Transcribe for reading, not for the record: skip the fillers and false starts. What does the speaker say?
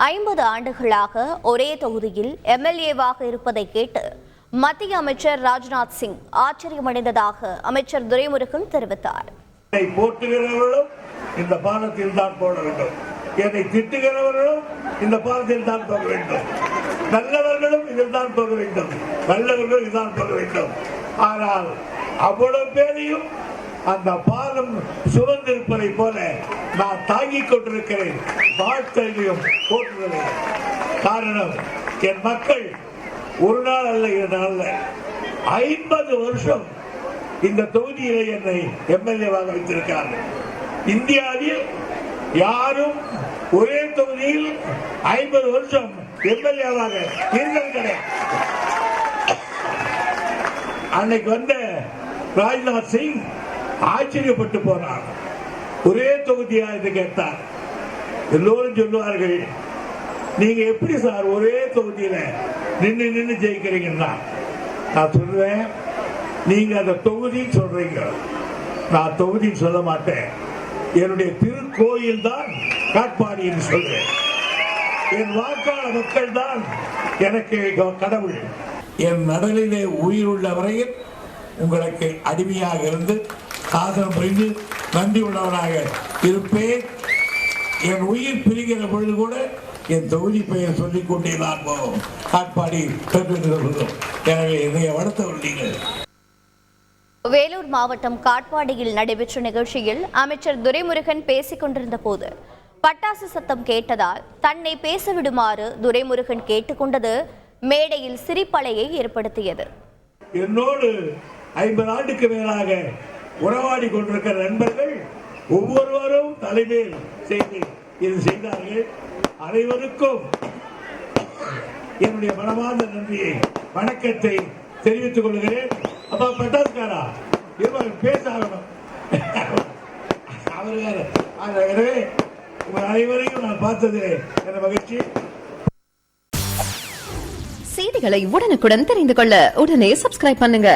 50 ஆண்டுகளாக ஒரே தொகுதியில் எம்எல்ஏவாக இருப்பதை கேட்டு மத்திய அமைச்சர் ராஜ்நாத் சிங் ஆச்சரியமடைந்ததாக அமைச்சர் துரைமுருகன் தெரிவித்தார். போட்டுகிறவர்களும் இந்த பாலத்தில் தான் போட வேண்டும், என்னை திட்டுகிறவர்களும் இந்த பாலத்தில் தான் போக வேண்டும், நல்லவர்களும் இதில் தான் போக வேண்டும், நல்லவர்களும் இதுதான் போக வேண்டும். ஆனால் அவ்வளவு பேரையும் அந்த பாலம் சுமந்திருப்பதை போல நான் தாங்கிக் கொண்டிருக்கிறேன். வாழ்க்கையும் போற்றுகிறேன். காரணம், என் மக்கள் ஒரு நாள் அல்ல 2 நாள் 50 வருஷம் இந்த தொகுதியிலே என்னை எம்எல்ஏவாக வைத்திருக்கிறார்கள். இந்தியாவில் யாரும் ஒரே தொகுதியில் 50 வருஷம் எம்எல்ஏவாக இருந்தது கிடையாது. அன்னைக்கு வந்த ராஜ்நாத் சிங் ஆச்சரியப்பட்டு போனார். ஒரே தொகுதியா என்று கேட்டார். எல்லோரும் சொல்லுவார்கள், நீங்க எப்படி சார் ஒரே தொகுதியில நின்று ஜெயிக்கிறீங்கன்னா, நான் சொல்லுவேன், நீங்க அந்த தொகுதி சொல்றீங்க, நான் தொகுதி சொல்ல மாட்டேன். என்னுடைய திருக்கோயில் தான் காட்பாடி என்று சொல்றேன். என் வாக்காளர் மக்கள் தான் எனக்கு கடவுள். என் நடலிலே உயிருள்ள வரையில் உங்களுக்கு அடிமையாக இருந்து சாதனம் புரிந்து நன்றி உள்ளவராக இருப்பேன். என் உயிர் பிரிகிற பொழுது கூட என் தொகுதி பெயர் சொல்லிக் கொண்டே தான் போவோம். காட்பாடி பெற்றிருக்கிறோம். எனவே இதைய வளர்த்தவர் நீங்கள். வேலூர் மாவட்டம் காட்பாடியில் நடைபெற்ற நிகழ்ச்சியில் அமைச்சர் துரைமுருகன் பேசிக் கொண்டிருந்த போது பட்டாசு சத்தம் கேட்டதால் தன்னை பேச விடுமாறு துரைமுருகன் கேட்டுக்கொண்டது மேடையில் சிரிப்பலையை ஏற்படுத்தியது. என்னோடு 50 ஆண்டுக்கு மேலாக உறவாடி கொண்டிருக்கிற நண்பர்கள் ஒவ்வொருவரும் தலைமையில் செய்து இது செய்தார்கள். அனைவருக்கும் என்னுடைய மனமார்ந்த நன்றியை, வணக்கத்தை தெரிவித்துக் கொள்கிறேன். அப்பா பட்டாசுக்காரா பேச ஆகணும். எனவே உங்கள் அனைவரையும் நான் பார்த்தது என மகிழ்ச்சி. செய்திகளை உடனுக்குடன் தெரிந்து கொள்ள உடனே சப்ஸ்கிரைப் பண்ணுங்க.